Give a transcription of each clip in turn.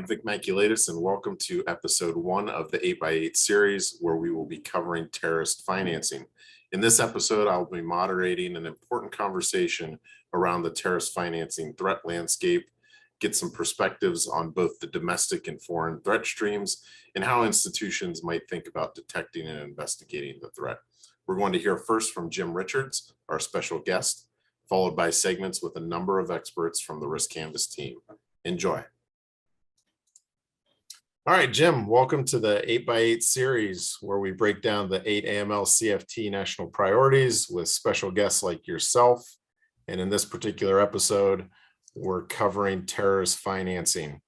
Vic Maculatus, and welcome to episode 1 of the 8x8 series, where we will be covering terrorist financing. In this episode, I'll be moderating an important conversation around the terrorist financing threat landscape, get some perspectives on both the domestic and foreign threat streams, and how institutions might think about detecting and investigating the threat. We're going to hear first from Jim Richards, our special guest, followed by segments with a number of experts from the riskCanvas team. Enjoy. All right, Jim, welcome to the 8x8 series, where we break down the 8 AML CFT National Priorities with special guests like yourself. And in this particular episode, we're covering terrorist financing.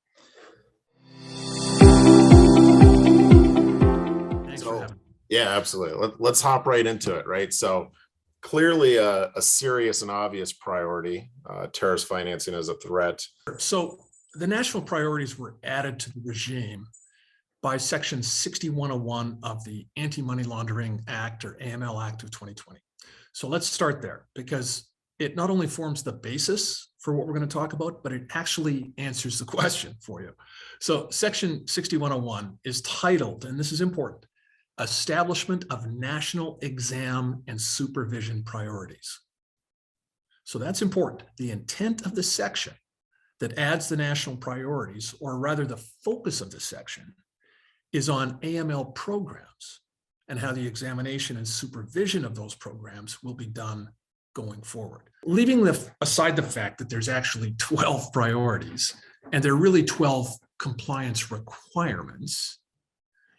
Thanks for having me. Yeah, absolutely. Let's hop right into it, right? So clearly a serious and obvious priority, terrorist financing as a threat. So the national priorities were added to the regime by Section 6101 of the Anti-Money Laundering Act, or AML Act of 2020. So let's start there, because it not only forms the basis for what we're going to talk about, but it actually answers the question for you. So Section 6101 is titled, and this is important, Establishment of National Exam and Supervision Priorities. So that's important. The intent of the section that adds the national priorities, or rather the focus of the section, is on AML programs and how the examination and supervision of those programs will be done going forward. Leaving aside the fact that there's actually 12 priorities, and there are really 12 compliance requirements,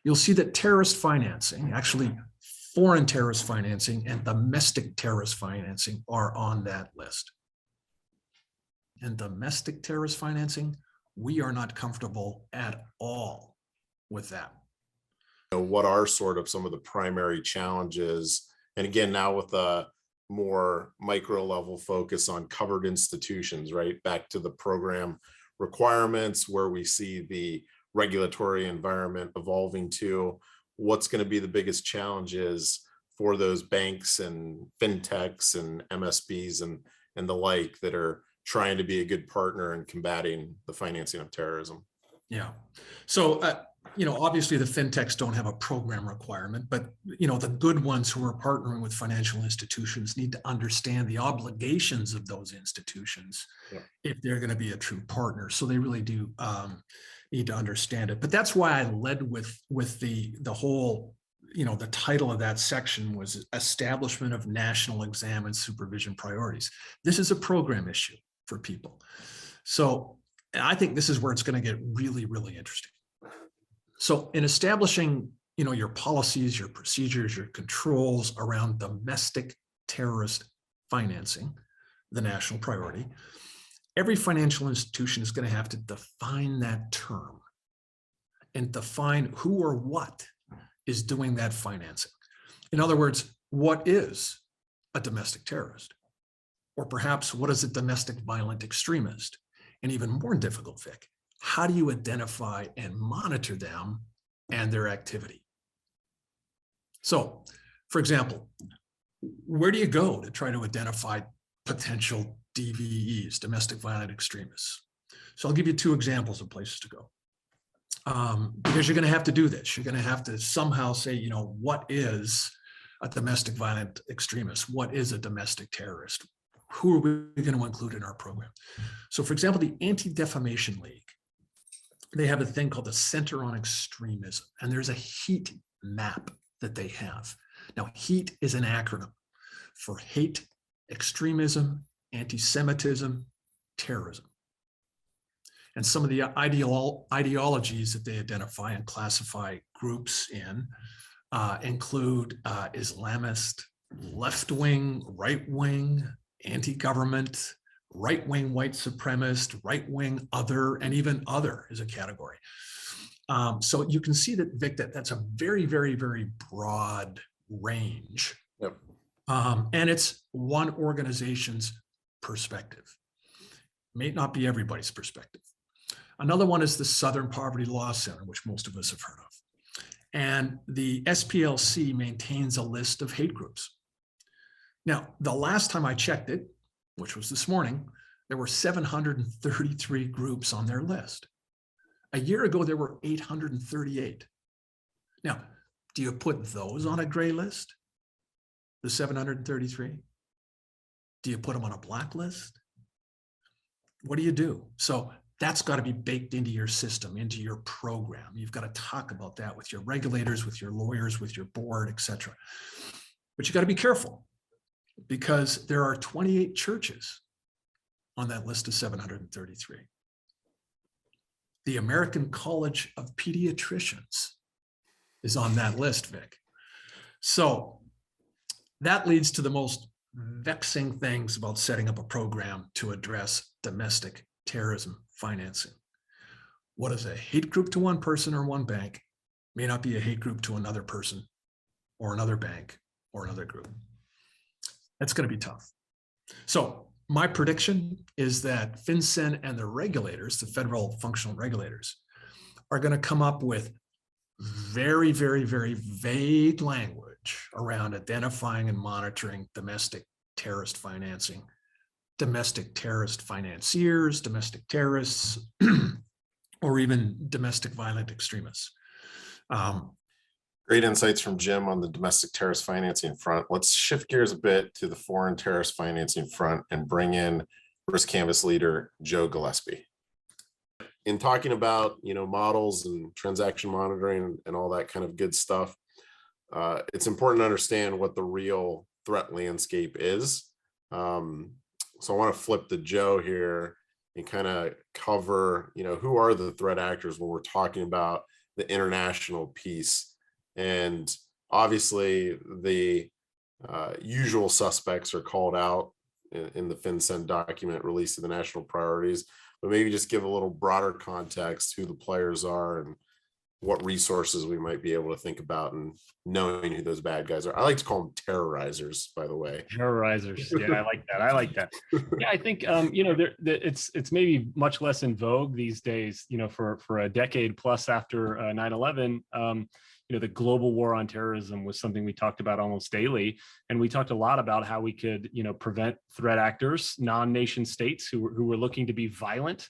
you'll see that terrorist financing, actually foreign terrorist financing and domestic terrorist financing, are on that list. And domestic terrorist financing, we are not comfortable at all with that. What are sort of some of the primary challenges? And again, now with a more micro level focus on covered institutions, right? Back to the program requirements, where we see the regulatory environment evolving to, what's going to be the biggest challenges for those banks and fintechs and MSBs and the like that are trying to be a good partner in combating the financing of terrorism? Yeah. So, obviously the fintechs don't have a program requirement, but, the good ones who are partnering with financial institutions need to understand the obligations of those institutions if they're going to be a true partner. So they really do need to understand it. But that's why I led with the whole, the title of that section was Establishment of National Exam and Supervision Priorities. This is a program issue for people. So I think this is where it's going to get really, really interesting. So in establishing, your policies, your procedures, your controls around domestic terrorist financing, the national priority, every financial institution is going to have to define that term and define who or what is doing that financing. In other words, what is a domestic terrorist? Or perhaps, what is a domestic violent extremist? And even more difficult, Vic, how do you identify and monitor them and their activity? So, for example, where do you go to try to identify potential DVEs, domestic violent extremists? So I'll give you 2 examples of places to go. Because you're going to have to do this. You're going to have to somehow say, what is a domestic violent extremist? What is a domestic terrorist? Who are we going to include in our program? So, for example, the Anti-Defamation League, they have a thing called the Center on Extremism, and there's a HEAT map that they have. Now, HEAT is an acronym for hate, extremism, anti-Semitism, terrorism. And some of the ideologies that they identify and classify groups in include Islamist, left-wing, right-wing, anti-government, right-wing white supremacist, right-wing other, and even other is a category. So you can see that, Vic, that's a very, very, very broad range. Yep. And it's one organization's perspective. May not be everybody's perspective. Another one is the Southern Poverty Law Center, which most of us have heard of. And the SPLC maintains a list of hate groups. Now, the last time I checked it, which was this morning, there were 733 groups on their list. A year ago, there were 838. Now, do you put those on a gray list? The 733? Do you put them on a blacklist? What do you do? So that's got to be baked into your system, into your program. You've got to talk about that with your regulators, with your lawyers, with your board, etc. But you got to be careful, because there are 28 churches on that list of 733. The American College of Pediatricians is on that list, Vic. So that leads to the most vexing things about setting up a program to address domestic terrorism financing. What is a hate group to one person or one bank may not be a hate group to another person or another bank or another group. That's going to be tough. So my prediction is that FinCEN and the regulators, the federal functional regulators, are going to come up with very, very, very vague language around identifying and monitoring domestic terrorist financing, domestic terrorist financiers, domestic terrorists, or even domestic violent extremists. Great insights from Jim on the domestic terrorist financing front. Let's shift gears a bit to the foreign terrorist financing front and bring in riskCanvas leader Joe Gillespie. In talking about models and transaction monitoring and all that kind of good stuff, it's important to understand what the real threat landscape is. So I want to flip to Joe here and kind of cover, who are the threat actors when we're talking about the international piece. And obviously the usual suspects are called out in the FinCEN document released to the National Priorities, but maybe just give a little broader context who the players are and what resources we might be able to think about and knowing who those bad guys are. I like to call them terrorizers, by the way. Terrorizers. Yeah, I like that. I like that. Yeah, I think it's maybe much less in vogue these days. For a decade plus after 9/11, the global war on terrorism was something we talked about almost daily, and we talked a lot about how we could prevent threat actors, non-nation states who were looking to be violent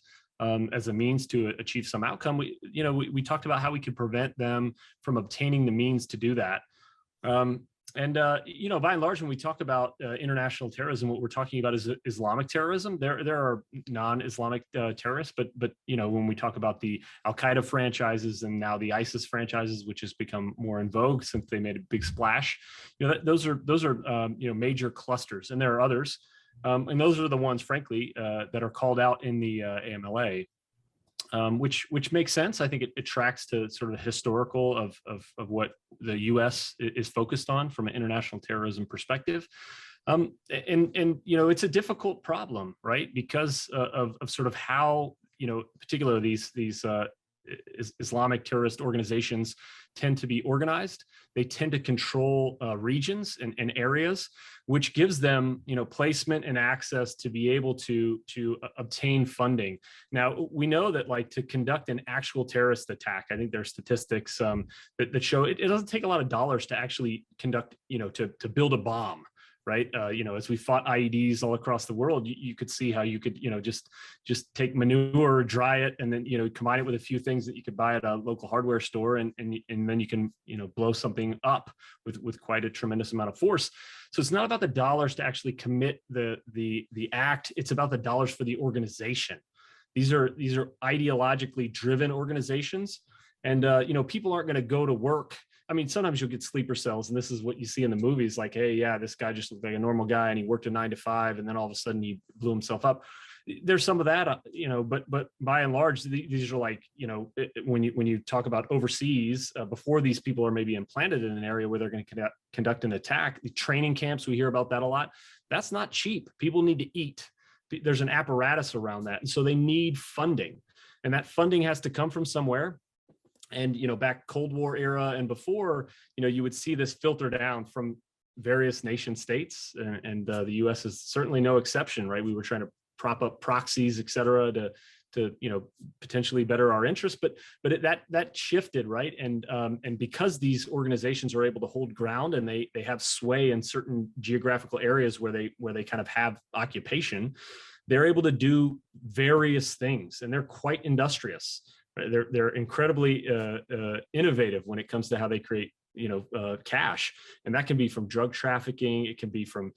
as a means to achieve some outcome. We talked about how we could prevent them from obtaining the means to do that. By and large, when we talk about international terrorism, what we're talking about is Islamic terrorism. There are non-Islamic terrorists, but when we talk about the Al-Qaeda franchises and now the ISIS franchises, which has become more in vogue since they made a big splash, those are major clusters, and there are others. And those are the ones, frankly, that are called out in the AMLA, which makes sense. I think it tracks to sort of the historical of what the U.S. is focused on from an international terrorism perspective. And it's a difficult problem, right? Because of sort of how, particularly these Islamic terrorist organizations tend to be organized. They tend to control regions and areas, which gives them, placement and access to be able to obtain funding. Now, we know that to conduct an actual terrorist attack, I think there are statistics that show it doesn't take a lot of dollars to actually conduct, to build a bomb. Right. As we fought IEDs all across the world, you could see how you could, just take manure, dry it, and then, combine it with a few things that you could buy at a local hardware store. And then you can, blow something up with quite a tremendous amount of force. So it's not about the dollars to actually commit the act. It's about the dollars for the organization. These are ideologically driven organizations. And, people aren't going to go to work. I mean, sometimes you'll get sleeper cells, and this is what you see in the movies, like, hey, yeah, this guy just looked like a normal guy and he worked a 9 to 5, and then all of a sudden he blew himself up. There's some of that, but by and large, these are like, when you talk about overseas, before these people are maybe implanted in an area where they're going to conduct an attack, the training camps, we hear about that a lot. That's not cheap. People need to eat. There's an apparatus around that. And so they need funding, and that funding has to come from somewhere. And, back Cold War era and before, you would see this filter down from various nation states, and the U.S. is certainly no exception, right? We were trying to prop up proxies, et cetera, to potentially better our interests, but that shifted, right? And because these organizations are able to hold ground and they have sway in certain geographical areas where they kind of have occupation, they're able to do various things, and they're quite industrious. Right? They're incredibly innovative when it comes to how they create cash, and that can be from drug trafficking. It can be from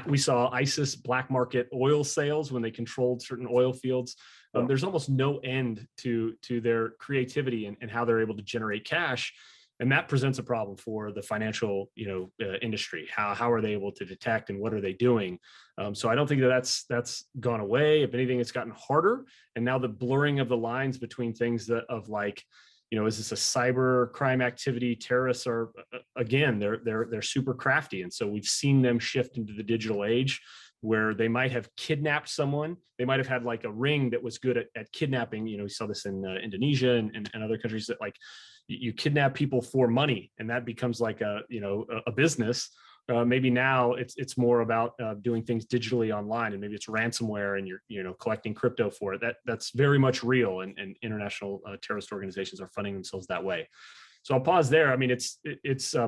we saw ISIS black market oil sales when they controlled certain oil fields. There's almost no end to their creativity and how they're able to generate cash. And that presents a problem for the financial, industry. How are they able to detect, and what are they doing? So I don't think that's gone away. If anything, it's gotten harder. And now the blurring of the lines between things is this a cyber crime activity? Terrorists are, again, they're super crafty, and so we've seen them shift into the digital age, where they might have kidnapped someone. They might have had like a ring that was good at kidnapping. We saw this in Indonesia and other countries, that like you kidnap people for money, and that becomes like a business. Maybe now it's more about doing things digitally online, and maybe it's ransomware, and you're collecting crypto for it. That's very much real, and international terrorist organizations are funding themselves that way. So I'll pause there. I mean, it's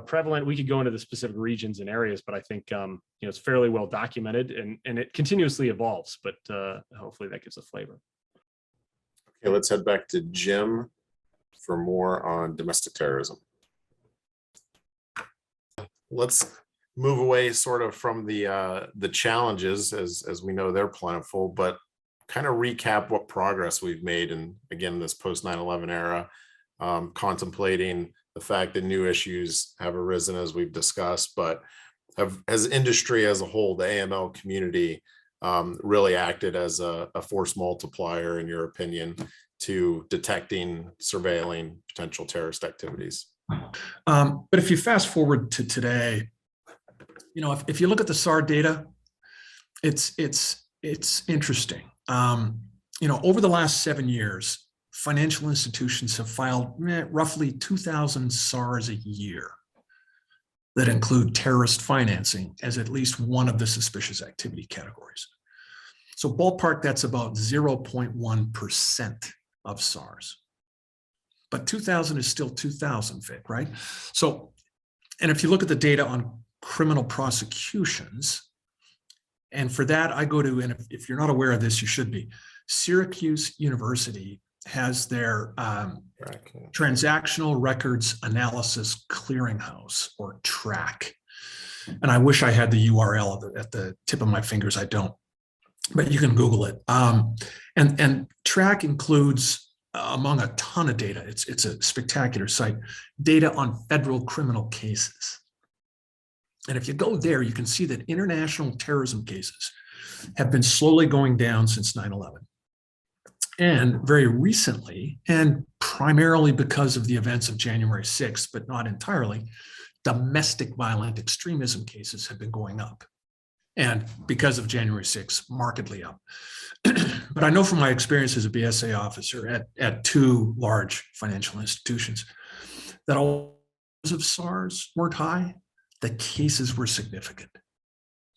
prevalent. We could go into the specific regions and areas, but I think it's fairly well documented, and it continuously evolves. But hopefully that gives a flavor. Okay, let's head back to Jim for more on domestic terrorism. Let's move away sort of from the challenges, as we know they're plentiful, but kind of recap what progress we've made in, again, this post 9/11 era, contemplating the fact that new issues have arisen, as we've discussed, but as industry as a whole, the AML community really acted as a force multiplier, in your opinion, to detecting, surveilling potential terrorist activities. But if you fast forward to today, if you look at the SAR data, it's interesting. Over the last 7 years, financial institutions have filed roughly 2,000 SARs a year that include terrorist financing as at least one of the suspicious activity categories. So ballpark, that's about 0.1% of SARs. But 2,000 is still 2,000, Vic, right? So, and if you look at the data on criminal prosecutions, and for that I go to, and if you're not aware of this, you should be, Syracuse University has their Transactional Records Analysis Clearinghouse, or TRAC. And I wish I had the URL at the tip of my fingers. I don't, but you can Google it. And TRAC includes, among a ton of data, it's a spectacular site, data on federal criminal cases. And if you go there, you can see that international terrorism cases have been slowly going down since 9/11. And very recently, and primarily because of the events of January 6th, but not entirely, domestic violent extremism cases have been going up. And because of January 6th, markedly up. But I know from my experience as a BSA officer at two large financial institutions that all of SARs weren't high, the cases were significant.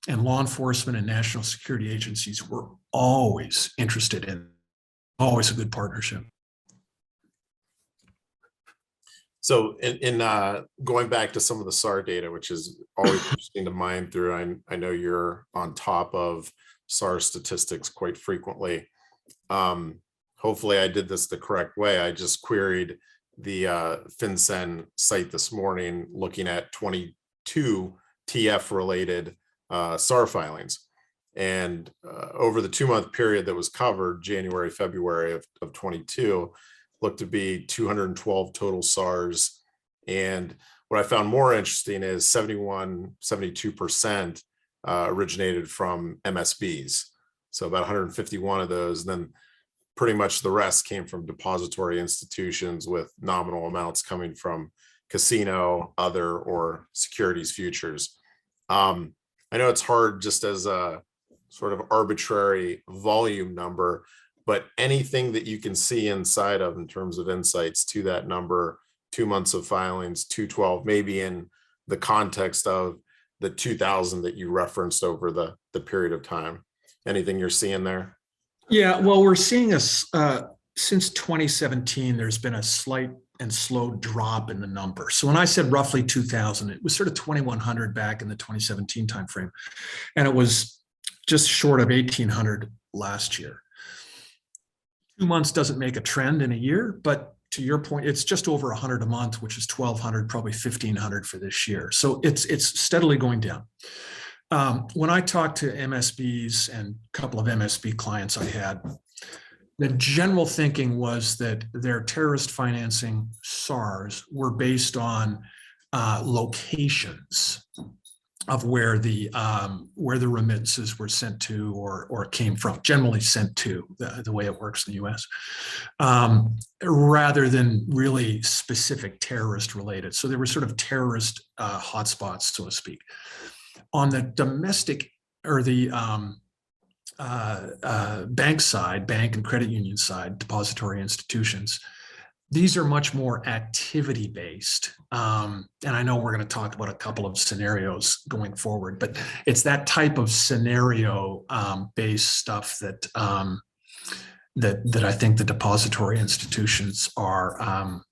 And law enforcement and national security agencies were always interested in, always a good partnership. So in going back to some of the SAR data, which is always interesting to mine through, I know you're on top of SAR statistics quite frequently. Hopefully I did this the correct way. I just queried the FinCEN site this morning, looking at 22 TF related SAR filings. And over the 2-month period that was covered, January, February of 22, looked to be 212 total SARs. And what I found more interesting is 72% originated from MSBs. So about 151 of those, and then pretty much the rest came from depository institutions, with nominal amounts coming from casino, other, or securities futures. I know it's hard just as a sort of arbitrary volume number, but anything that you can see inside of in terms of insights to that number, 2 months of filings, 212, maybe in the context of the 2,000 that you referenced over the period of time. Anything you're seeing there? Yeah, well, we're seeing since 2017, there's been a slight and slow drop in the number. So when I said roughly 2,000, it was sort of 2,100 back in the 2017 timeframe, and it was just short of 1,800 last year. 2 months doesn't make a trend in a year, but to your point, it's just over 100 a month, which is 1,200, probably 1,500 for this year. So it's steadily going down. When I talked to MSBs and a couple of MSB clients I had, the general thinking was that their terrorist financing SARs were based on locations of where the remittances were sent to or came from, generally sent to, the way it works in the US, rather than really specific terrorist related. So there were sort of terrorist hotspots, so to speak. On the domestic or the bank side, bank and credit union side, depository institutions, these are much more activity based. And I know we're going to talk about a couple of scenarios going forward, but it's that type of scenario based stuff that I think the depository institutions are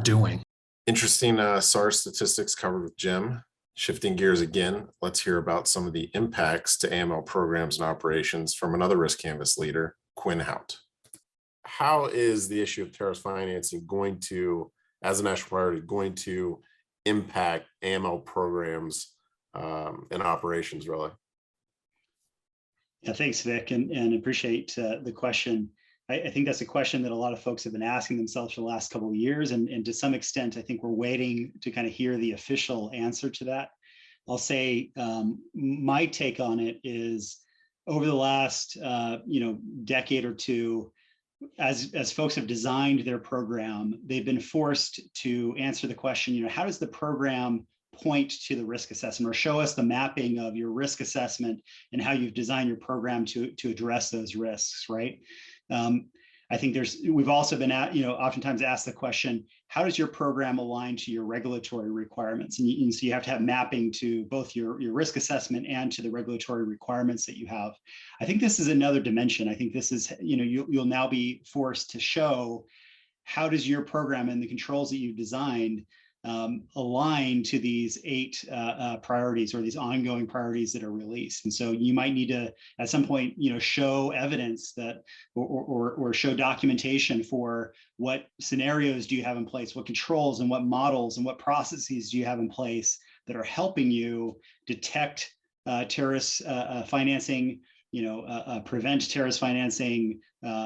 doing. Interesting SARS statistics covered with Jim. Shifting gears again, let's hear about some of the impacts to AML programs and operations from another riskCanvas leader, Quinn Hout. How is the issue of terrorist financing going to, as a national priority, going to impact AML programs and operations, really? Yeah, thanks, Vic, and appreciate the question. I think that's a question that a lot of folks have been asking themselves for the last couple of years, and to some extent, I think we're waiting to kind of hear the official answer to that. I'll say my take on it is over the last decade or two, as folks have designed their program, they've been forced to answer the question, how does the program point to the risk assessment, or show us the mapping of your risk assessment and how you've designed your program to address those risks, right? I think we've also been oftentimes asked the question, how does your program align to your regulatory requirements? And so you have to have mapping to both your risk assessment and to the regulatory requirements that you have. I think this is another dimension. I think this is, you'll now be forced to show how does your program and the controls that you've designed align to these 8 priorities, or these ongoing priorities that are released. And so you might need to, at some point, show evidence that, or show documentation for what scenarios do you have in place, what controls and what models and what processes do you have in place that are helping you detect terrorist financing, prevent terrorist financing,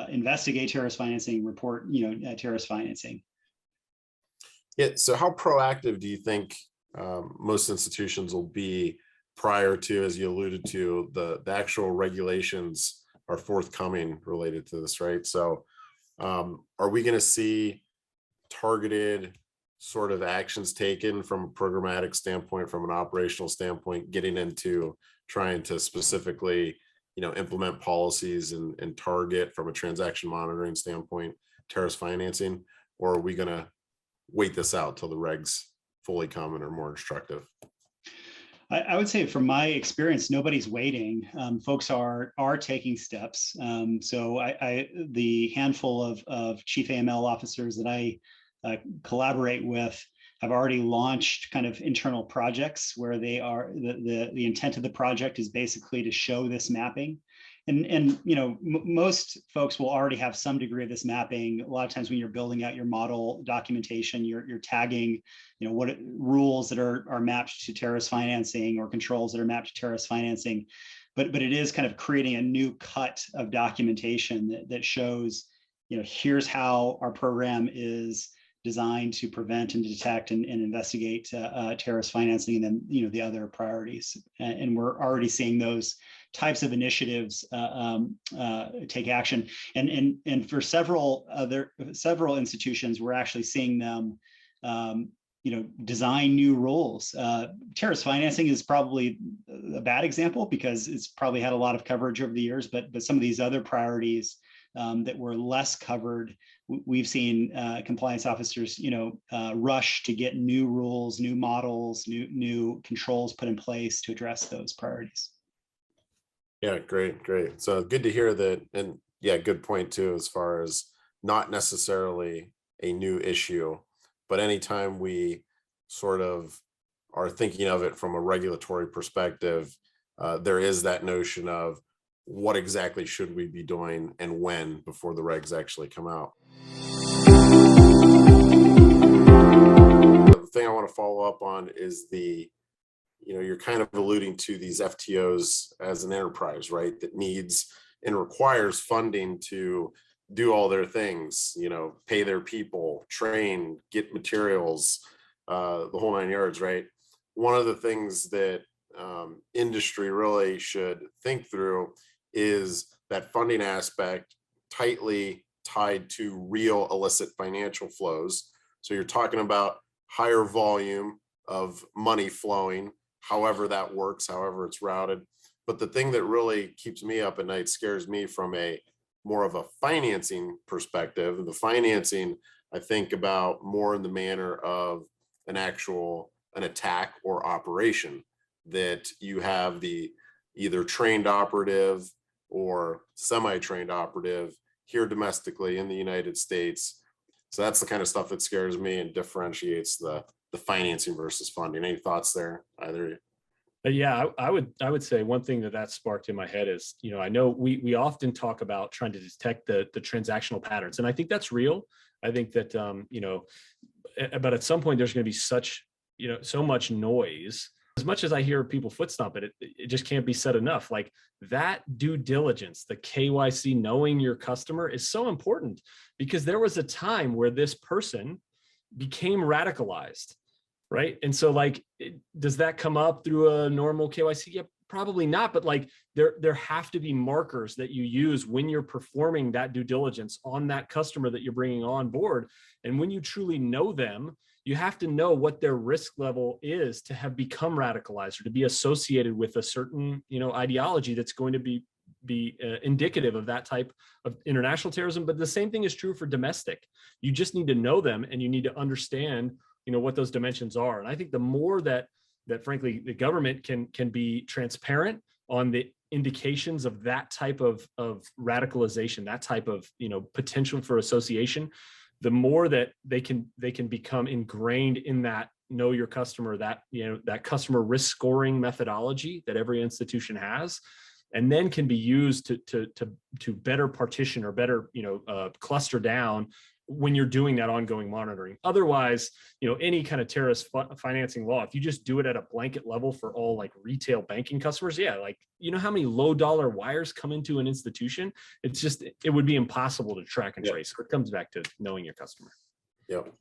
investigate terrorist financing, report, terrorist financing. Yeah. So how proactive do you think most institutions will be prior to, as you alluded to, the actual regulations are forthcoming related to this, right? So are we going to see targeted sort of actions taken from a programmatic standpoint, from an operational standpoint, getting into trying to specifically, implement policies and target from a transaction monitoring standpoint, terrorist financing? Or are we going to wait this out till the regs fully come and are more instructive? I would say from my experience, nobody's waiting. Folks are taking steps. So the handful of chief AML officers that I collaborate with have already launched kind of internal projects where they are, the intent of the project is basically to show this mapping. And most folks will already have some degree of this mapping. A lot of times when you're building out your model documentation, you're tagging, what rules that are mapped to terrorist financing, or controls that are mapped to terrorist financing. But it is kind of creating a new cut of documentation that shows, here's how our program is designed to prevent and detect and investigate terrorist financing, and then the other priorities. And we're already seeing those types of initiatives take action. And for several institutions, we're actually seeing them design new rules. Terrorist financing is probably a bad example because it's probably had a lot of coverage over the years, but some of these other priorities that were less covered, we've seen compliance officers, rush to get new rules, new models, new controls put in place to address those priorities. Yeah, great. So good to hear that. And yeah, good point too, as far as not necessarily a new issue, but anytime we sort of are thinking of it from a regulatory perspective, there is that notion of, what exactly should we be doing and when before the regs actually come out. The thing I want to follow up on is you're kind of alluding to these FTOs as an enterprise, right? That needs and requires funding to do all their things, pay their people, train, get materials, the whole 9 yards, right? One of the things that industry really should think through is that funding aspect tightly tied to real illicit financial flows. So you're talking about higher volume of money flowing, however that works, however it's routed. But the thing that really keeps me up at night, scares me from a more of a financing perspective. The financing, I think about more in the manner of an attack or operation, that you have the either trained operative or semi-trained operative here domestically in the United States. So that's the kind of stuff that scares me and differentiates the financing versus funding. Any thoughts there, either of you? Yeah, I would say one thing that sparked in my head is, I know we often talk about trying to detect the transactional patterns, and I think that's real. I think that, but at some point there's going to be so much noise. As much as I hear people foot stomp it just can't be said enough. Like, that due diligence, the KYC, knowing your customer, is so important, because there was a time where this person became radicalized, right? And so, does that come up through a normal KYC? Yeah, probably not. But there have to be markers that you use when you're performing that due diligence on that customer that you're bringing on board. And when you truly know them, you have to know what their risk level is to have become radicalized or to be associated with a certain, ideology that's going to be indicative of that type of international terrorism. But the same thing is true for domestic. You just need to know them, and you need to understand, what those dimensions are. And I think the more that frankly the government can be transparent on the indications of that type of radicalization, that type of potential for association, the more that they can become ingrained in that know your customer, that that customer risk scoring methodology that every institution has, and then can be used to better partition or better cluster down when you're doing that ongoing monitoring. Otherwise, any kind of terrorist financing law, if you just do it at a blanket level for all retail banking customers, how many low dollar wires come into an institution? It would be impossible to track and trace. So it comes back to knowing your customer. Yep.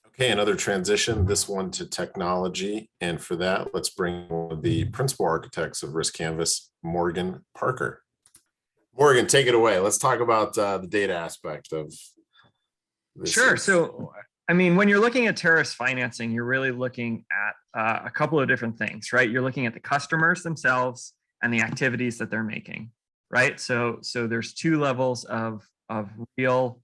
Okay, another transition, this one to technology. And for that, let's bring one of the principal architects of riskCanvas, Morgan Parker. Morgan, take it away. Let's talk about the data aspect of this. Sure. So, when you're looking at terrorist financing, you're really looking at a couple of different things, right? You're looking at the customers themselves and the activities that they're making, right? So there's two levels of real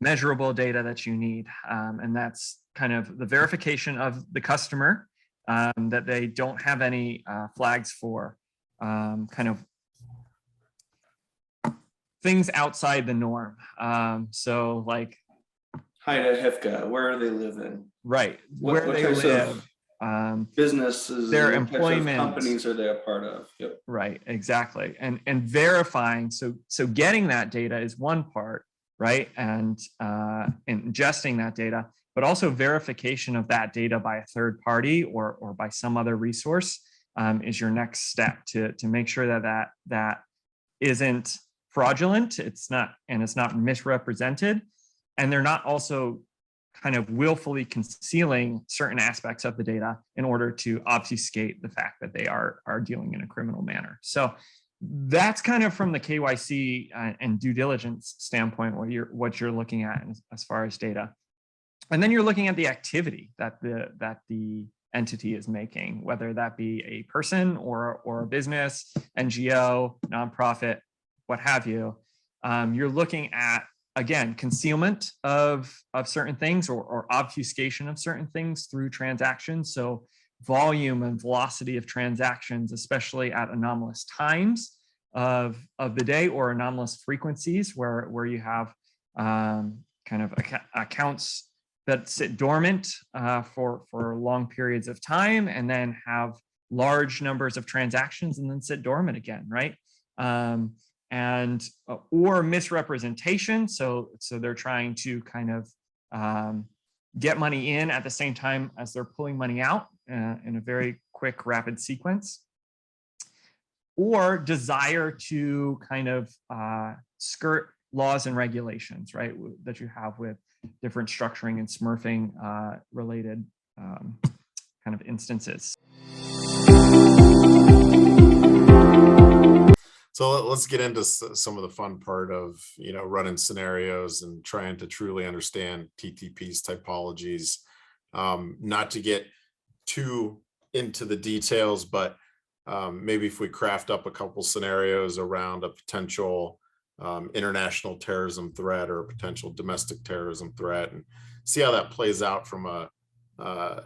measurable data that you need. And that's kind of the verification of the customer, that they don't have any flags for kind of things outside the norm. So Haida Hefka, where are they living? Right, What where they types live, of businesses, their and what types of employment. companies are they a part of? Yep. Right, exactly. And verifying, so getting that data is one part, right? And ingesting that data, but also verification of that data by a third party or by some other resource is your next step to make sure that isn't fraudulent, it's not misrepresented, and they're not also kind of willfully concealing certain aspects of the data in order to obfuscate the fact that they are dealing in a criminal manner. So that's kind of from the KYC and due diligence standpoint what you're looking at as far as data. And then you're looking at the activity that the entity is making, whether that be a person or a business, NGO, nonprofit, what have you. You're looking at, again, concealment of certain things or obfuscation of certain things through transactions. So volume and velocity of transactions, especially at anomalous times of the day or anomalous frequencies where you have kind of accounts that sit dormant for long periods of time and then have large numbers of transactions and then sit dormant again, right? and or misrepresentation. So they're trying to kind of get money in at the same time as they're pulling money out in a very quick, rapid sequence, or desire to kind of skirt laws and regulations, right, that you have with different structuring and smurfing related kind of instances. So let's get into some of the fun part of, running scenarios and trying to truly understand TTP's typologies. Not to get too into the details, but maybe if we craft up a couple scenarios around a potential international terrorism threat or a potential domestic terrorism threat, and see how that plays out from a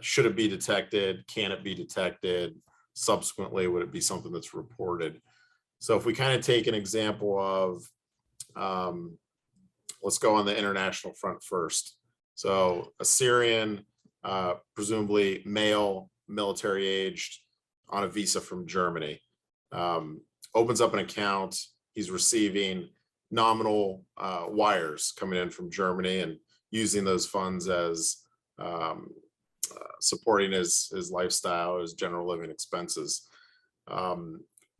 should it be detected? Can it be detected? Subsequently, would it be something that's reported? So if we kind of take an example of, let's go on the international front first. So a Syrian, presumably male, military aged, on a visa from Germany, opens up an account. He's receiving nominal wires coming in from Germany and using those funds as supporting his lifestyle, his general living expenses.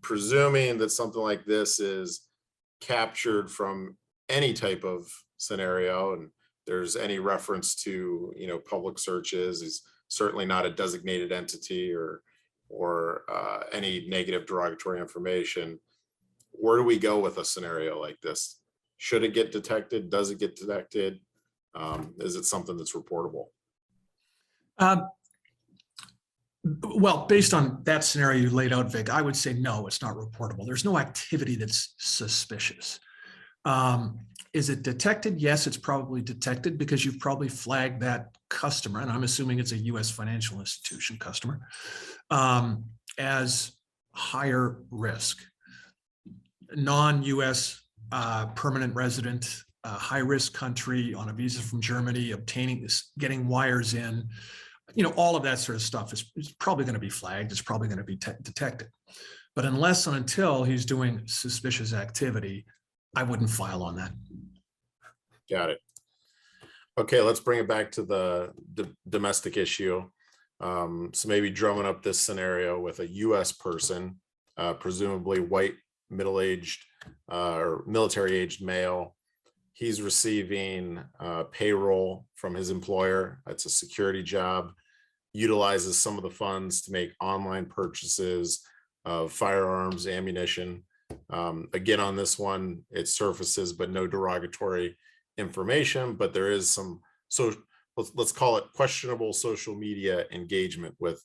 Presuming that something like this is captured from any type of scenario, and there's any reference to public searches, is certainly not a designated entity or any negative derogatory information. Where do we go with a scenario like this? Should it get detected? Does it get detected? Is it something that's reportable? Well, based on that scenario you laid out, Vic, I would say no, it's not reportable. There's no activity that's suspicious. Is it detected? Yes, it's probably detected because you've probably flagged that customer, and I'm assuming it's a U.S. financial institution customer, as higher risk. Non-U.S. Permanent resident, high risk country on a visa from Germany, obtaining this, getting wires in. All of that sort of stuff is probably going to be flagged. It's probably going to be detected. But unless and until he's doing suspicious activity, I wouldn't file on that. Got it. Okay, let's bring it back to the domestic issue. So maybe drumming up this scenario with a U.S. person, presumably white, middle-aged or military-aged male. He's receiving payroll from his employer. It's a security job. Utilizes some of the funds to make online purchases of firearms, ammunition. Again, on this one, it surfaces, but no derogatory information. But there is some, so let's call it questionable social media engagement with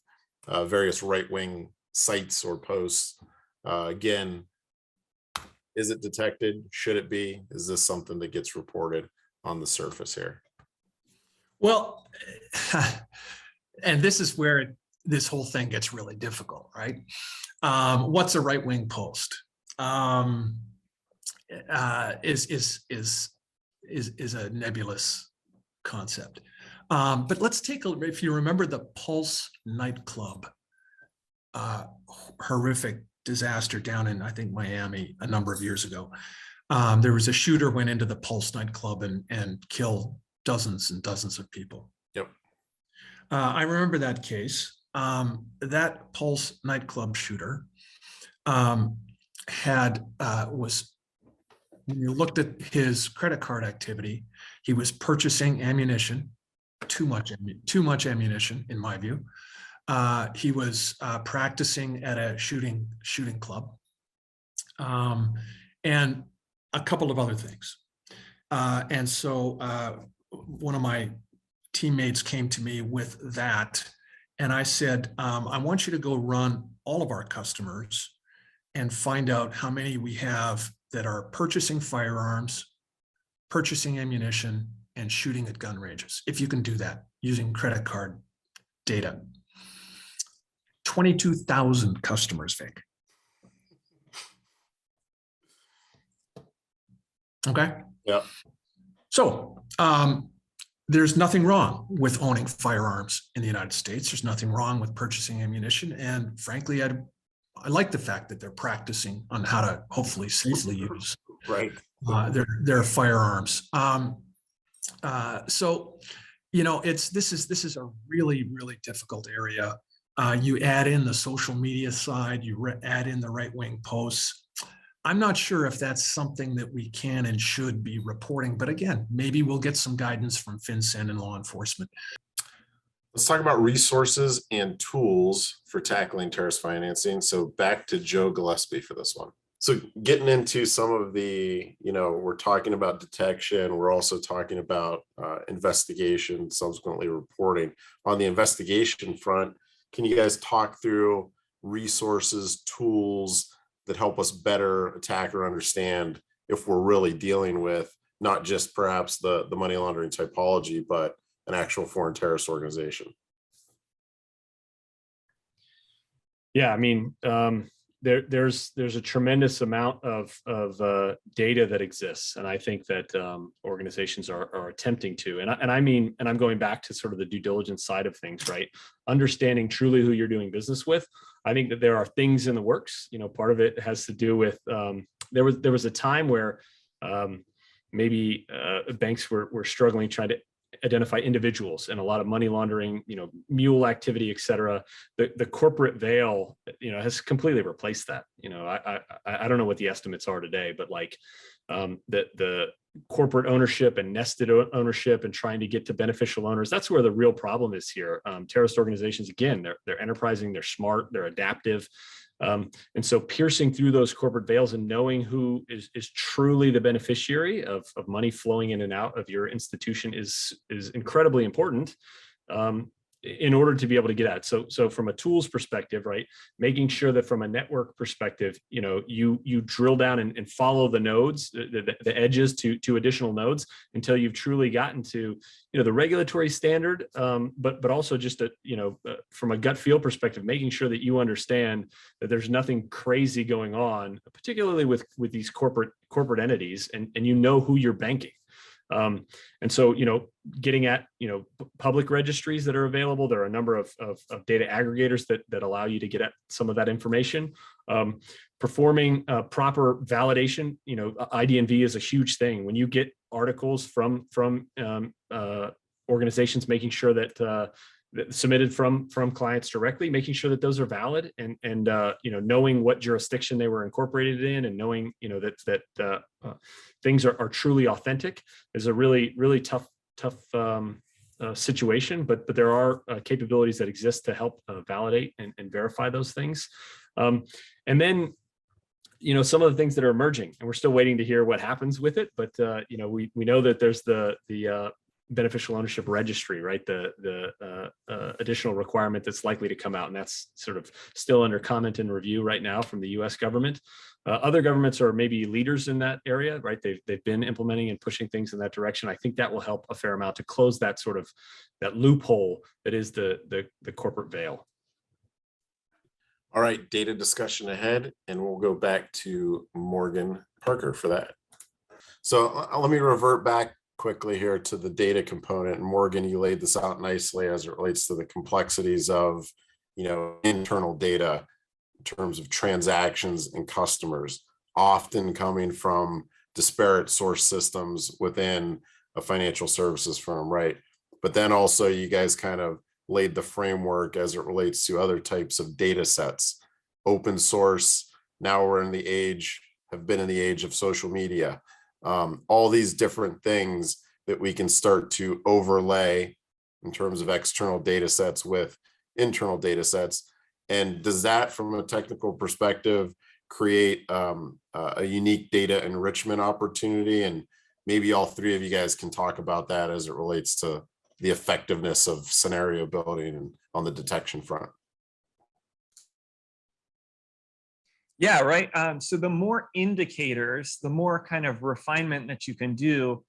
various right-wing sites or posts. Again, is it detected? Should it be? Is this something that gets reported on the surface here? Well, and this is where this whole thing gets really difficult, right? What's a right-wing post? Is a nebulous concept. But let's take a, if you remember the Pulse nightclub horrific disaster down in, I think, Miami a number of years ago. There was a shooter went into the Pulse nightclub and killed dozens and dozens of people. Yep. I remember that case. That Pulse nightclub shooter was, when you looked at his credit card activity, he was purchasing ammunition, too much ammunition, in my view. He was practicing at a shooting club, and a couple of other things. And so one of my teammates came to me with that, and I said, I want you to go run all of our customers and find out how many we have that are purchasing firearms, purchasing ammunition, and shooting at gun ranges. If you can do that using credit card data. 22,000 customers, Vic. Okay. Yeah. So there's nothing wrong with owning firearms in the United States. There's nothing wrong with purchasing ammunition. And frankly, I like the fact that they're practicing on how to hopefully safely use Right. their firearms. So, you know, this is a really, really difficult area. You add in the social media side, you add in the right-wing posts. I'm not sure if that's something that we can and should be reporting, but again, maybe we'll get some guidance from FinCEN and law enforcement. Let's talk about resources and tools for tackling terrorist financing. So back to Joe Gillespie for this one. So getting into some of the, we're talking about detection. We're also talking about investigation, subsequently reporting. On the investigation front, can you guys talk through resources, tools that help us better attack or understand if we're really dealing with not just perhaps the money laundering typology, but an actual foreign terrorist organization? Yeah, I mean, there's a tremendous amount of data that exists, and I think that organizations are attempting to, and I'm going back to sort of the due diligence side of things, right? Understanding truly who you're doing business with. I think that there are things in the works. Part of it has to do with there was a time where maybe banks were struggling trying to identify individuals, and a lot of money laundering, mule activity, et cetera. The corporate veil, has completely replaced that. I don't know what the estimates are today, but like the corporate ownership and nested ownership and trying to get to beneficial owners, that's where the real problem is here. Terrorist organizations, again, they're enterprising, they're smart, they're adaptive. And so piercing through those corporate veils and knowing who is truly the beneficiary of money flowing in and out of your institution is incredibly important in order to be able to get at it. So from a tools perspective, right, making sure that from a network perspective, you drill down and follow the nodes, the edges to additional nodes until you've truly gotten to, the regulatory standard, but also just from a gut feel perspective, making sure that you understand that there's nothing crazy going on, particularly with these corporate entities, and who you're banking. And so, getting at, public registries that are available, there are a number of data aggregators that allow you to get at some of that information. Performing proper validation, ID&V is a huge thing. When you get articles from organizations, making sure that submitted from clients directly, making sure that those are valid, and knowing what jurisdiction they were incorporated in, and knowing that things are truly authentic is a really, really tough situation, but there are capabilities that exist to help validate and verify those things. And then some of the things that are emerging, and we're still waiting to hear what happens with it, but we know that there's the beneficial ownership registry, right? The additional requirement that's likely to come out, and that's sort of still under comment and review right now from the U.S. government. Other governments are maybe leaders in that area, right? They've been implementing and pushing things in that direction. I think that will help a fair amount to close that sort of that loophole that is the corporate veil. All right, data discussion ahead, and we'll go back to Morgan Parker for that. So let me revert back quickly here to the data component. And Morgan, you laid this out nicely as it relates to the complexities of, internal data in terms of transactions and customers, often coming from disparate source systems within a financial services firm, right? But then also you guys kind of laid the framework as it relates to other types of data sets, open source. Now we're have been in the age of social media. All these different things that we can start to overlay in terms of external data sets with internal data sets. And does that, from a technical perspective, create a unique data enrichment opportunity? And maybe all three of you guys can talk about that as it relates to the effectiveness of scenario building and on the detection front. Yeah, right. So the more indicators, the more kind of refinement that you can do,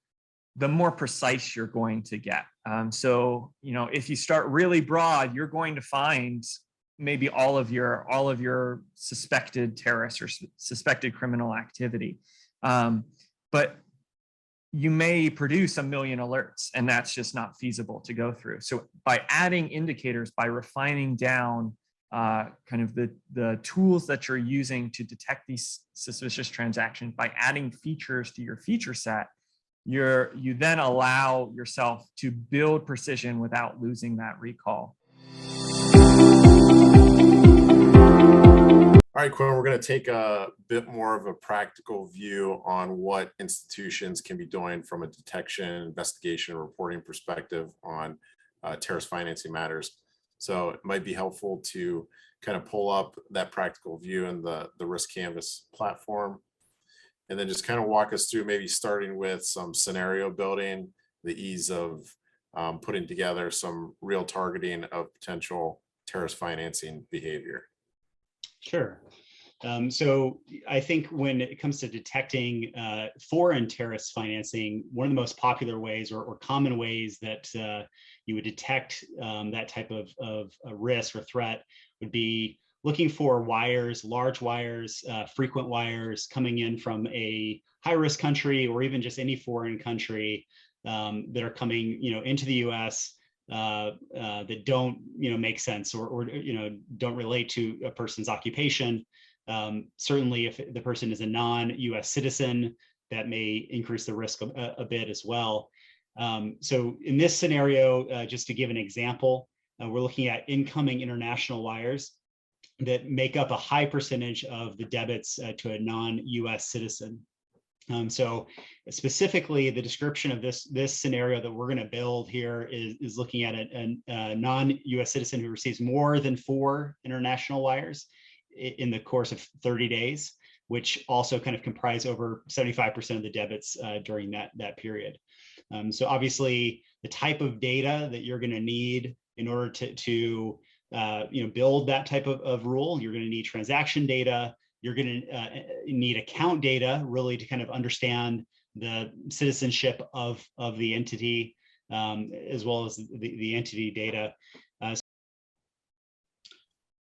the more precise you're going to get. So, if you start really broad, you're going to find maybe all of your suspected terrorist or suspected criminal activity. But you may produce 1 million alerts, and that's just not feasible to go through. So by adding indicators, by refining down kind of the tools that you're using to detect these suspicious transactions by adding features to your feature set, you then allow yourself to build precision without losing that recall. All right, Quinn, we're going to take a bit more of a practical view on what institutions can be doing from a detection, investigation, reporting perspective on terrorist financing matters. So it might be helpful to kind of pull up that practical view in the riskCanvas platform, and then just kind of walk us through, maybe starting with some scenario building, the ease of putting together some real targeting of potential terrorist financing behavior. Sure. So I think when it comes to detecting foreign terrorist financing, one of the most popular ways or common ways that you would detect that type of risk or threat would be looking for wires, large wires, frequent wires coming in from a high-risk country or even just any foreign country that are coming, into the U.S. That don't, make sense or don't relate to a person's occupation. Certainly, if the person is a non-U.S. citizen, that may increase the risk a bit as well. So in this scenario, just to give an example, we're looking at incoming international wires that make up a high percentage of the debits to a non-U.S. citizen. So specifically, the description of this scenario that we're going to build here is looking at a non-U.S. citizen who receives more than 4 international wires in the course of 30 days, which also kind of comprise over 75% of the debits during that period. So obviously, the type of data that you're going to need in order to build that type of rule, you're going to need transaction data. You're going to need account data, really, to kind of understand the citizenship of the entity, as well as the entity data.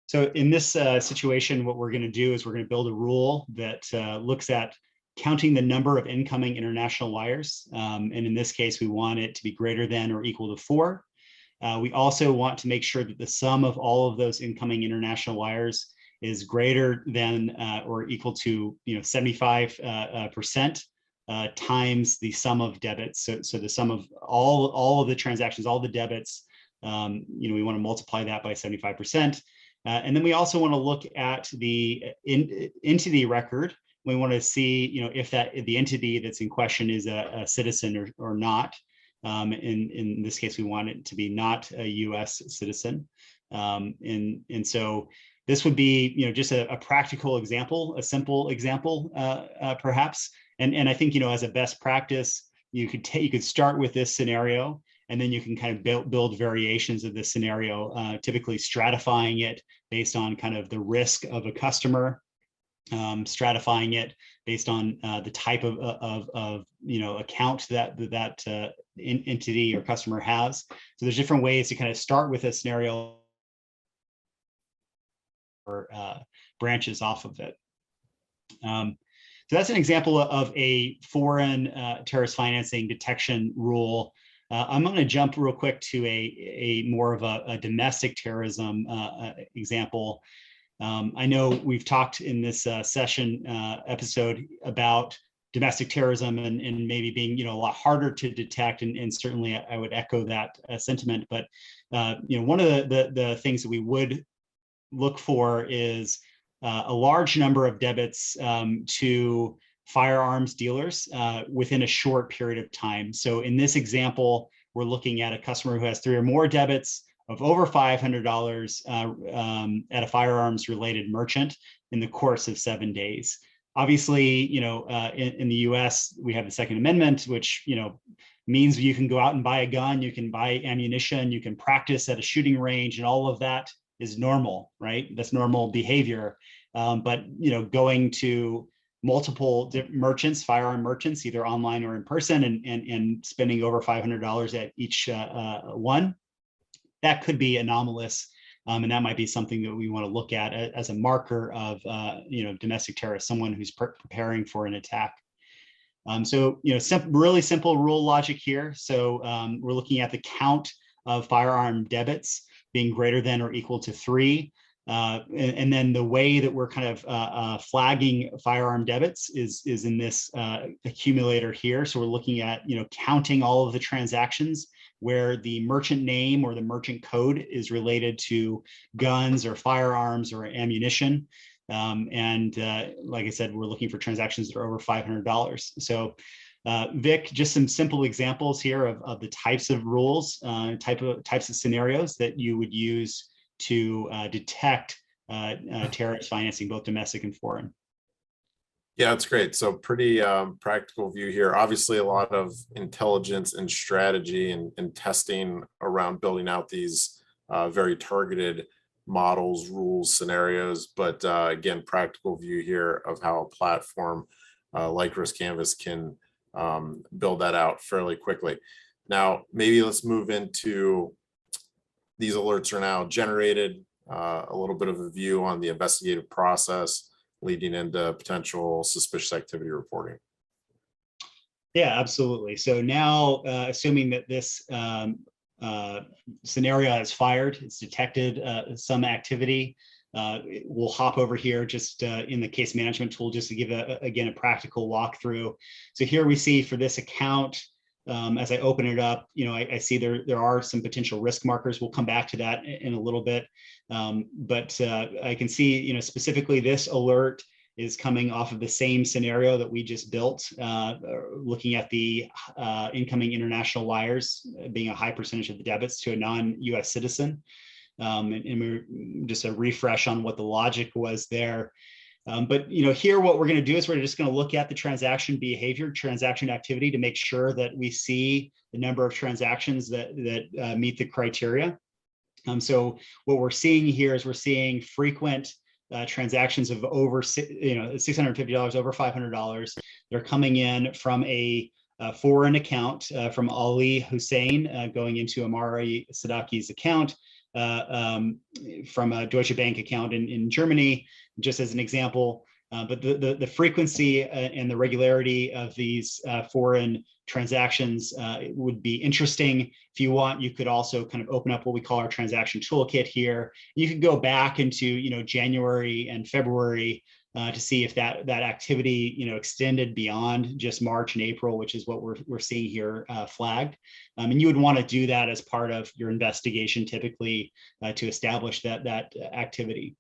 So in this situation, what we're going to do is we're going to build a rule that looks at counting the number of incoming international wires. And in this case, we want it to be greater than or equal to 4. We also want to make sure that the sum of all of those incoming international wires is greater than or equal to 75% times the sum of debits. So the sum of all of the transactions, all the debits, we want to multiply that by 75%. And then we also want to look at the entity record. We want to see if the entity that's in question is a citizen or not. In this case, we want it to be not a U.S. citizen. And so this would be, just a practical example, a simple example, perhaps. And I think, as a best practice, you could start with this scenario, and then you can kind of build variations of this scenario, typically stratifying it based on kind of the risk of a customer, stratifying it based on the type of account that entity or customer has. So there's different ways to kind of start with a scenario or branches off of it. So that's an example of a foreign terrorist financing detection rule. I'm going to jump real quick to a more of a domestic terrorism example. I know we've talked in this session episode about domestic terrorism and maybe being a lot harder to detect, and certainly I would echo that sentiment. But one of the things that we would look for is a large number of debits to firearms dealers within a short period of time. So in this example, we're looking at a customer who has 3 or more debits of over $500 at a firearms related merchant in the course of 7 days. Obviously, in the US, we have the Second Amendment, which, means you can go out and buy a gun, you can buy ammunition, you can practice at a shooting range, and all of that is normal, right? That's normal behavior. But, going to multiple merchants, firearm merchants, either online or in person, and spending over $500 at each one, that could be anomalous. And that might be something that we want to look at as a marker of, domestic terrorists, someone who's preparing for an attack. So, really simple rule logic here. So we're looking at the count of firearm debits being greater than or equal to 3. And then the way that we're kind of flagging firearm debits is in this accumulator here. So we're looking at, counting all of the transactions where the merchant name or the merchant code is related to guns or firearms or ammunition. Like I said, we're looking for transactions that are over $500. So Vic, just some simple examples here of the types of rules, types of scenarios that you would use to detect terrorist financing, both domestic and foreign. Yeah, that's great. So pretty practical view here. Obviously, a lot of intelligence and strategy and testing around building out these very targeted models, rules, scenarios. But again, practical view here of how a platform like riskCanvas can build that out fairly quickly. Now, maybe let's move into these alerts are now generated, a little bit of a view on the investigative process leading into potential suspicious activity reporting. Yeah, absolutely. So now, assuming that this scenario has fired, it's detected some activity, we'll hop over here just in the case management tool just to give, again, a practical walkthrough. So here we see for this account, as I open it up, I see there are some potential risk markers. We'll come back to that in a little bit. But I can see, specifically this alert is coming off of the same scenario that we just built, looking at the incoming international wires being a high percentage of the debits to a non-US citizen. And we're just a refresh on what the logic was there. But here what we're going to do is we're just going to look at the transaction behavior, transaction activity to make sure that we see the number of transactions that meet the criteria. So what we're seeing here is we're seeing frequent transactions of over $650, over $500. They're coming in from a foreign account from Ali Hussein going into Amari Sadaki's account. From a Deutsche Bank account in Germany, just as an example. But the frequency and the regularity of these foreign transactions would be interesting. If you want, you could also kind of open up what we call our transaction toolkit here. You could go back into January and February to see if that activity extended beyond just March and April, which is what we're seeing here flagged. And you would want to do that as part of your investigation, typically, to establish that activity.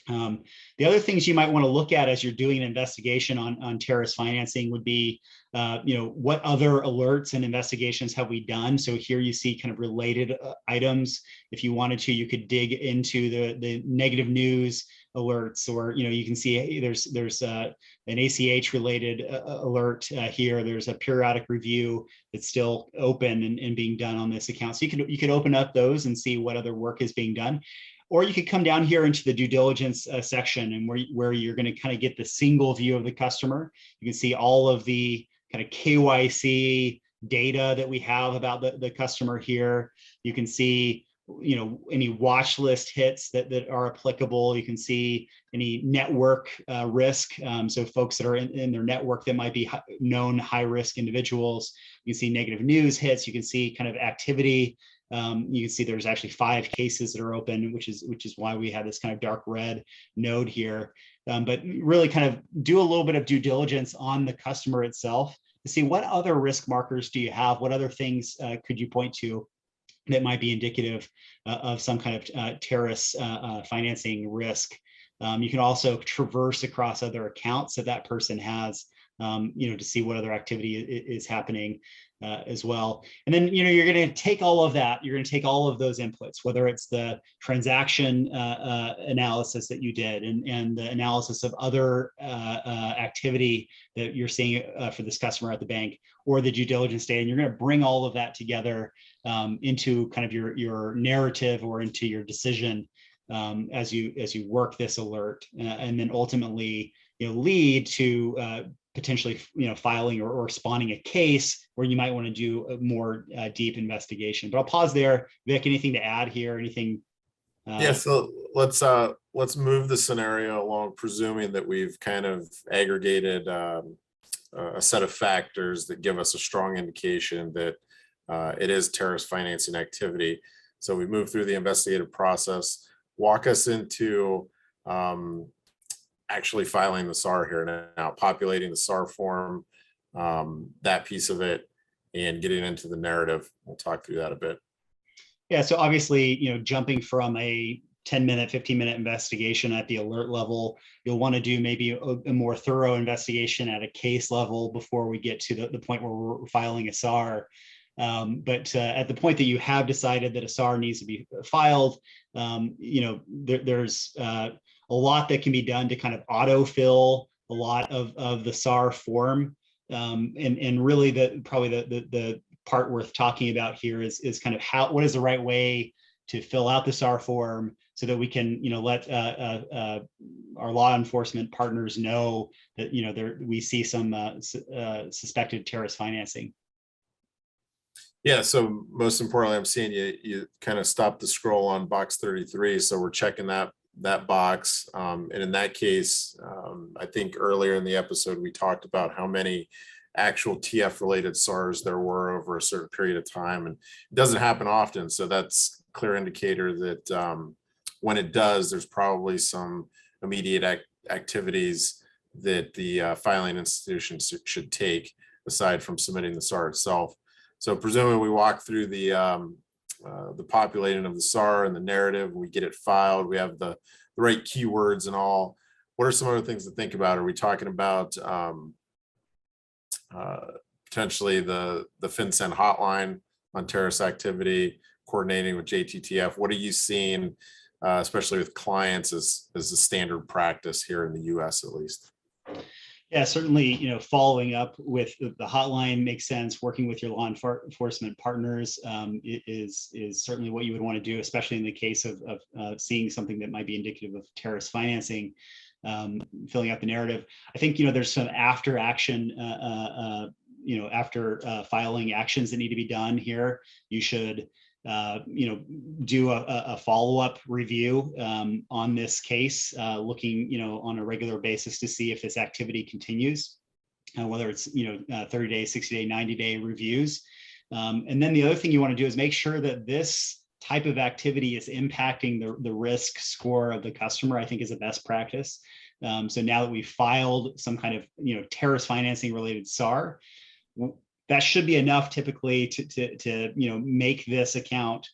The other things you might want to look at as you're doing an investigation on terrorist financing would be, what other alerts and investigations have we done? So here you see kind of related items. If you wanted to, you could dig into the negative news alerts, or you can see there's an ACH related alert here. There's a periodic review that's still open and being done on this account. So you could open up those and see what other work is being done. Or you could come down here into the due diligence section, and where you're going to kind of get the single view of the customer. You can see all of the kind of KYC data that we have about the customer here. You can see any watch list hits that are applicable. You can see any network risk. So folks that are in their network that might be known high risk individuals. You can see negative news hits. You can see kind of activity. You can see there's actually 5 cases that are open, which is why we have this kind of dark red node here. But really kind of do a little bit of due diligence on the customer itself to see what other risk markers do you have, what other things could you point to that might be indicative of some kind of terrorist financing risk. You can also traverse across other accounts that person has, to see what other activity is happening as well. And then, you're going to take all of that, you're going to take all of those inputs, whether it's the transaction analysis that you did and the analysis of other activity that you're seeing for this customer at the bank, or the due diligence data, and you're going to bring all of that together into kind of your narrative or into your decision as you work this alert, and then ultimately lead to potentially filing or spawning a case where you might want to do a more deep investigation. But I'll pause there. Vic, anything to add here? Anything? Yeah, so let's move the scenario along, presuming that we've kind of aggregated a set of factors that give us a strong indication that it is terrorist financing activity. So we move through the investigative process. walk us into actually filing the SAR here now, populating the SAR form, that piece of it, and getting into the narrative. We'll talk through that a bit. Yeah, so obviously, jumping from a 10-minute, 15-minute investigation at the alert level, you'll want to do maybe a more thorough investigation at a case level before we get to the point where we're filing a SAR. But at the point that you have decided that a SAR needs to be filed, there's a lot that can be done to kind of autofill a lot of the SAR form. And really the part worth talking about here is kind of what is the right way to fill out the SAR form so that we can, let our law enforcement partners know that, we see some suspected terrorist financing. Yeah, so most importantly, I'm seeing you kind of stop the scroll on box 33. So we're checking that box. And in that case, I think earlier in the episode, we talked about how many actual TF related SARs there were over a certain period of time. And it doesn't happen often. So that's a clear indicator that when it does, there's probably some immediate activities that the filing institution should take aside from submitting the SAR itself. So presumably we walk through the populating of the SAR and the narrative, we get it filed, we have the right keywords and all. What are some other things to think about? Are we talking about potentially the FinCEN hotline on terrorist activity, coordinating with JTTF? What are you seeing, especially with clients, as the standard practice here in the US at least? Yeah, certainly, following up with the hotline makes sense. Working with your law enforcement partners is certainly what you would want to do, especially in the case of seeing something that might be indicative of terrorist financing. Filling out the narrative. I think, there's some after action, after filing actions that need to be done here. You should do a follow-up review on this case, looking, on a regular basis to see if this activity continues, whether it's, 30-day, 60-day, 90-day reviews. And then the other thing you want to do is make sure that this type of activity is impacting the risk score of the customer, I think is a best practice. So now that we've filed some kind of, terrorist financing related SAR, that should be enough typically to make this account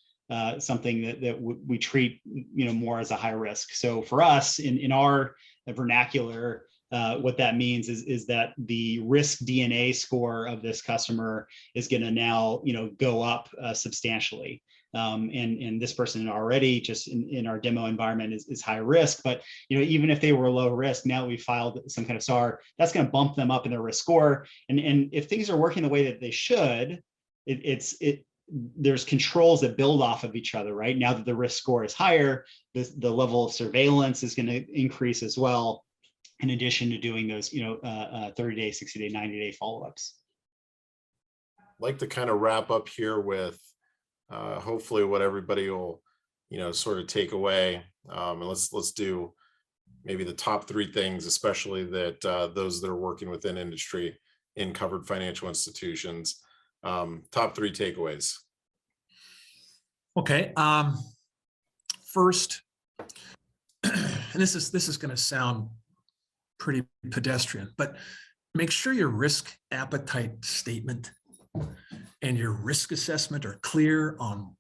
something that we treat more as a high risk. So for us in our vernacular, what that means is that the risk DNA score of this customer is going to now go up substantially. And this person already just in our demo environment is high risk, but even if they were low risk, now we filed some kind of SAR, that's going to bump them up in their risk score. And if things are working the way that they should, there's controls that build off of each other, right? Now that the risk score is higher, the level of surveillance is going to increase as well, in addition to doing those 30-day, 60-day, 90-day follow-ups. I'd like to kind of wrap up here with hopefully what everybody will sort of take away, and let's do maybe the top 3 things, especially that those that are working within industry in covered financial institutions. Top 3 takeaways. Okay. First, and this is going to sound pretty pedestrian, but make sure your risk appetite statement and your risk assessment are clear on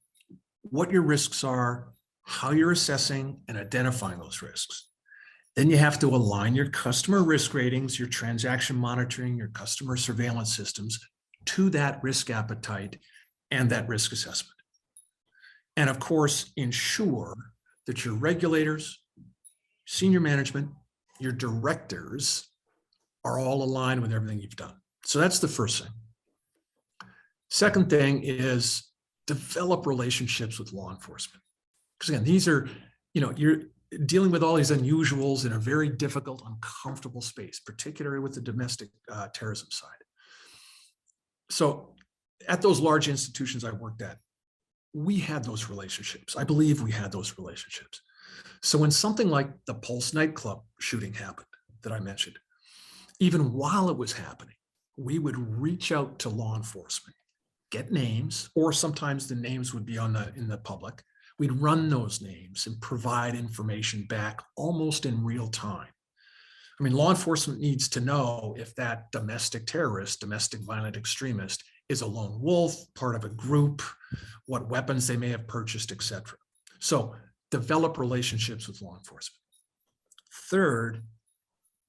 what your risks are, how you're assessing and identifying those risks. Then you have to align your customer risk ratings, your transaction monitoring, your customer surveillance systems to that risk appetite and that risk assessment. And of course, ensure that your regulators, senior management, your directors are all aligned with everything you've done. So that's the first thing. Second thing is develop relationships with law enforcement. Because again, these are, you're dealing with all these unusuals in a very difficult, uncomfortable space, particularly with the domestic terrorism side. So at those large institutions I worked at, we had those relationships. I believe we had those relationships. So when something like the Pulse nightclub shooting happened that I mentioned, even while it was happening, we would reach out to law enforcement, get names, or sometimes the names would be in the public. We'd run those names and provide information back almost in real time. I mean, law enforcement needs to know if that domestic terrorist, domestic violent extremist is a lone wolf, part of a group, what weapons they may have purchased, etc. So develop relationships with law enforcement. Third,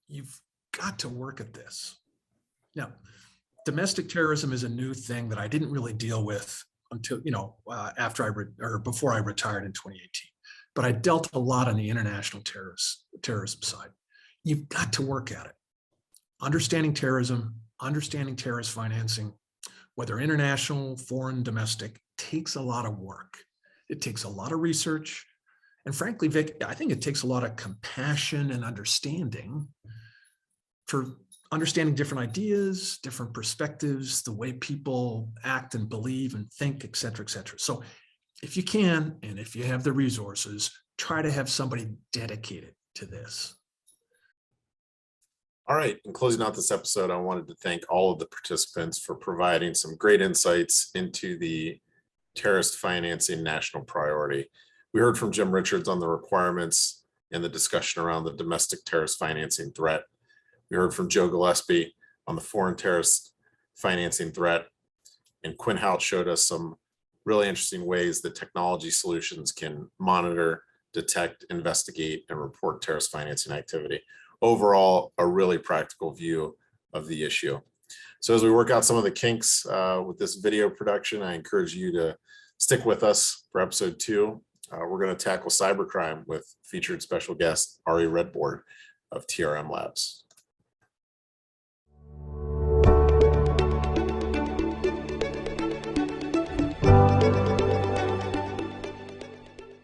you've got to work at this. Now, domestic terrorism is a new thing that I didn't really deal with until, before I retired in 2018. But I dealt a lot on the international terrorism side. You've got to work at it. Understanding terrorism, understanding terrorist financing, whether international, foreign, domestic, takes a lot of work. It takes a lot of research. And frankly, Vic, I think it takes a lot of compassion and understanding for understanding different ideas, different perspectives, the way people act and believe and think, et cetera, et cetera. So if you can, and if you have the resources, try to have somebody dedicated to this. All right, in closing out this episode, I wanted to thank all of the participants for providing some great insights into the terrorist financing national priority. We heard from Jim Richards on the requirements and the discussion around the domestic terrorist financing threat. We heard from Joe Gillespie on the foreign terrorist financing threat, and Quinn Hout showed us some really interesting ways that technology solutions can monitor, detect, investigate, and report terrorist financing activity. Overall, a really practical view of the issue. So as we work out some of the kinks with this video production, I encourage you to stick with us for episode 2. We're going to tackle cybercrime with featured special guest Ari Redboard of TRM Labs.